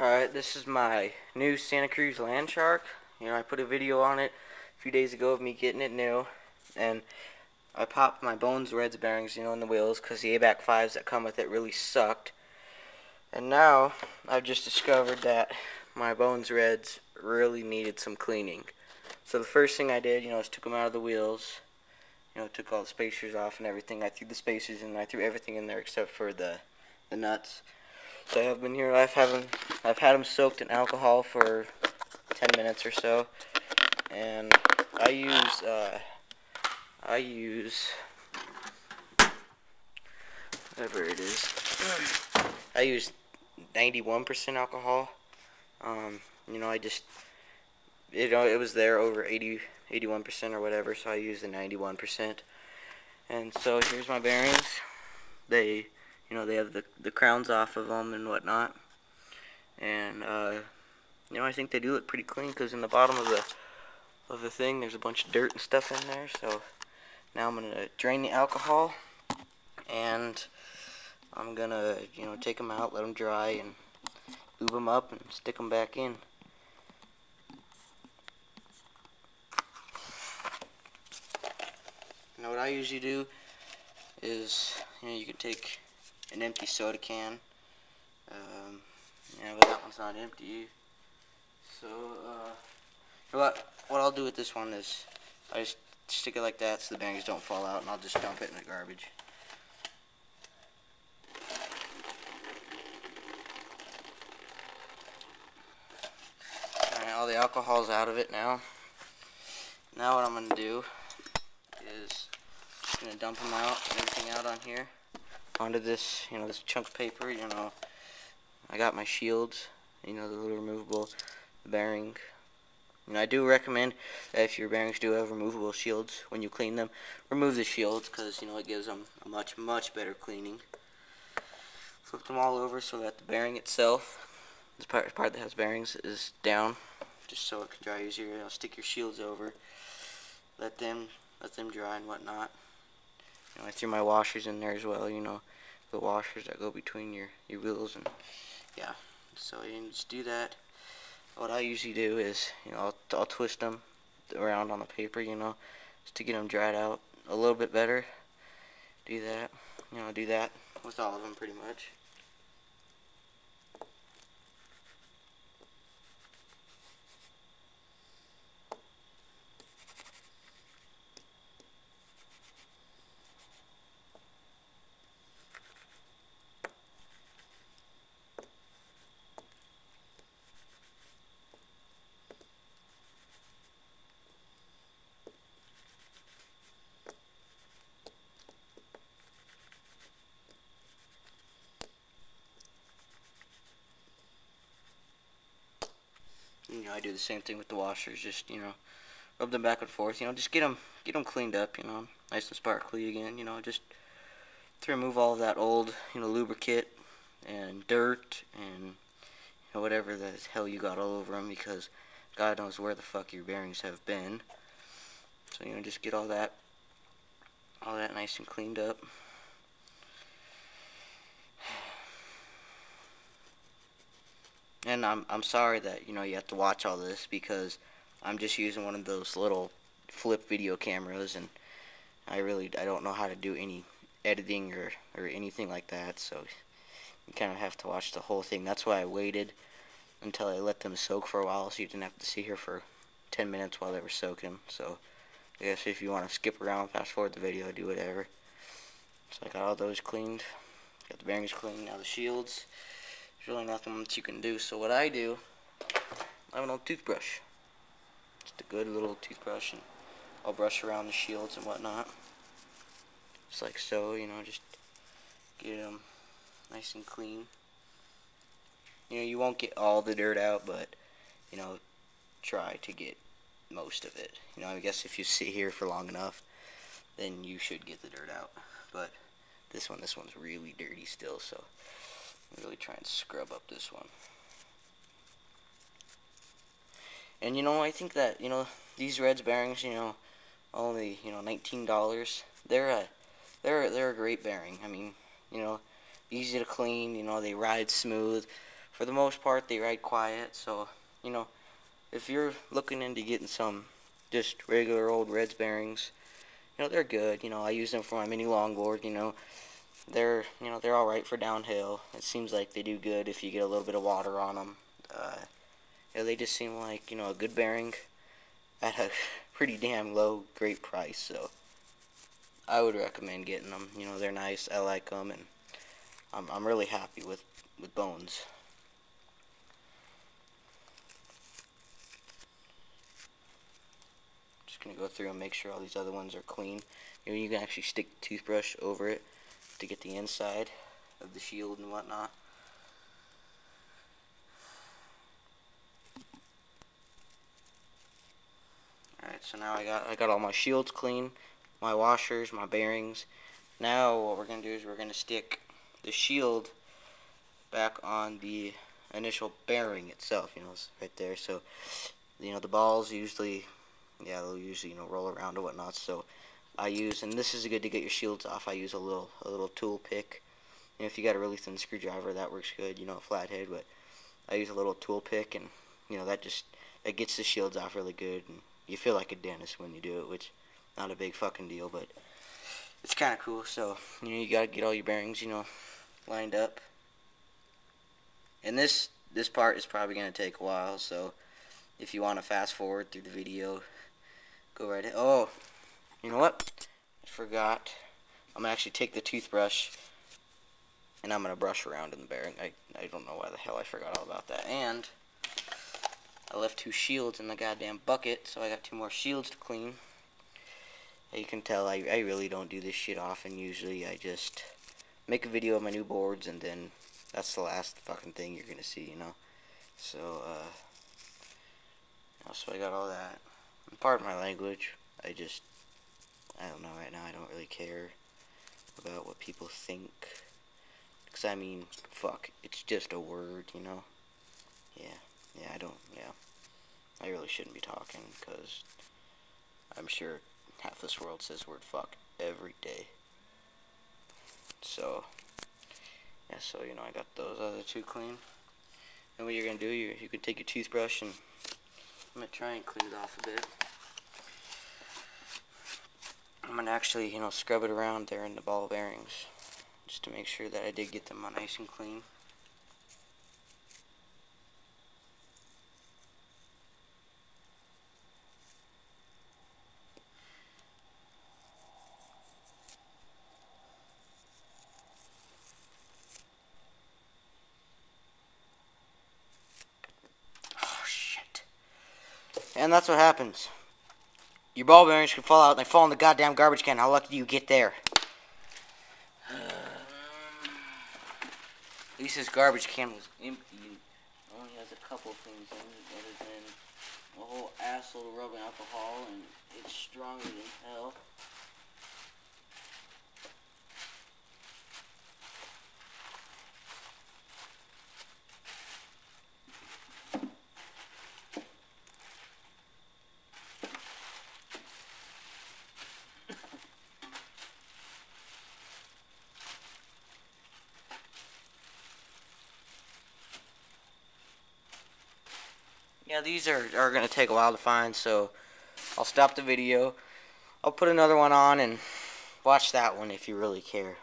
Alright, this is my new Santa Cruz landshark. I put a video on it a few days ago of me getting it new, and I popped my Bones Reds bearings, in the wheels, because the ABAC 5s that come with it really sucked. And now, I've just discovered that my Bones Reds really needed some cleaning. So the first thing I did, is took them out of the wheels, took all the spacers off and everything. I threw the spacers in, I threw everything in there except for the nuts. So I have been here. I've had them soaked in alcohol for 10 minutes or so, and I use whatever it is. I use 91% alcohol. It was there over 81% or whatever, so I used the 91%. And so here's my bearings. They have the crowns off of them and whatnot. And, I think they do look pretty clean, because in the bottom of the thing, there's a bunch of dirt and stuff in there. So now I'm going to drain the alcohol, and I'm going to, take them out, let them dry, and lube them up and stick them back in. Now what I usually do is, you can take an empty soda can. But that one's not empty. So, what I'll do with this one is I just stick it like that so the bearings don't fall out, and I'll just dump it in the garbage. Alright, all the alcohol's out of it now. Now what I'm going to do is just going to dump them out, everything out on here, onto this, this chunk of paper. I got my shields, the little removable bearing. I do recommend that if your bearings do have removable shields, when you clean them, remove the shields, because, it gives them a much, much better cleaning. Flip them all over so that the bearing itself, this part that has bearings, is down, just so it can dry easier. Stick your shields over, let them dry and whatnot. I threw my washers in there as well, the washers that go between your wheels, and yeah, so you can just do that. What I usually do is, I'll twist them around on the paper, just to get them dried out a little bit better. Do that, do that with all of them pretty much. I do the same thing with the washers. Just rub them back and forth. Just get them cleaned up. Nice and sparkly again. Just to remove all of that old lubricant and dirt and whatever the hell you got all over them, because God knows where the fuck your bearings have been. So just get all that nice and cleaned up. And I'm sorry that you have to watch all this, because I'm just using one of those little flip video cameras, and I don't know how to do any editing or anything like that, so you kind of have to watch the whole thing. That's why I waited until I let them soak for a while, so you didn't have to sit here for 10 minutes while they were soaking. So I guess if you want to skip around, fast forward the video, do whatever. So I got all those cleaned, got the bearings cleaned. Now the shields, there's really nothing much you can do. So what I do, I have an old toothbrush, just a good little toothbrush, and I'll brush around the shields and whatnot, just like so. Just get them nice and clean. You won't get all the dirt out, but try to get most of it. I guess if you sit here for long enough, then you should get the dirt out. But this one's really dirty still, so I'm really trying to scrub up this one. And I think that these Reds bearings, only $19. They're a great bearing. I mean, easy to clean. They ride smooth. for the most part, they ride quiet. So, you know, if you're looking into getting some just regular old Reds bearings, you know, they're good. You know, I use them for my mini longboard. They're all right for downhill. It seems like they do good if you get a little bit of water on them. Yeah, they just seem like, a good bearing at a pretty damn low, great price. So I would recommend getting them. You know, they're nice. I like them, and I'm really happy with Bones. Just gonna go through and make sure all these other ones are clean. You can actually stick the toothbrush over it to get the inside of the shield and whatnot. Alright, so now I got all my shields clean, my washers, my bearings. Now what we're gonna do is we're gonna stick the shield back on the initial bearing itself. It's right there. So the balls usually, they'll usually roll around or whatnot. So I use, and this is good to get your shields off, I use a little tool pick. If you got a really thin screwdriver, that works good, a flathead, but I use a little tool pick, and that gets the shields off really good, and you feel like a dentist when you do it, which not a big fucking deal, but it's kind of cool. So you gotta get all your bearings lined up, and this part is probably gonna take a while, so if you want to fast forward through the video, go right ahead. Oh, you know what? I forgot. I'm going to actually take the toothbrush and I'm going to brush around in the bearing. I don't know why the hell I forgot all about that. And I left 2 shields in the goddamn bucket, so I got 2 more shields to clean. As you can tell, I really don't do this shit often. Usually I just make a video of my new boards, and then that's the last fucking thing you're going to see, So, so I got all that. And pardon my language. I don't know right now. I don't really care about what people think. Because, I mean, fuck. It's just a word, Yeah, I really shouldn't be talking, because I'm sure half this world says the word fuck every day. So, yeah, so, I got those other 2 clean. And what you're going to do, you can take your toothbrush, and I'm going to try and clean it off a bit. I'm going to actually, scrub it around there in the ball bearings, just to make sure that I did get them nice and clean. Oh, shit. And that's what happens. Your ball bearings can fall out and they fall in the goddamn garbage can. How lucky do you get there? At least this garbage can was empty. It only has a couple things in it other than a whole assload of rubbing alcohol, and it's stronger than hell. Yeah, these are going to take a while to find, so I'll stop the video. I'll put another one on and watch that one if you really care.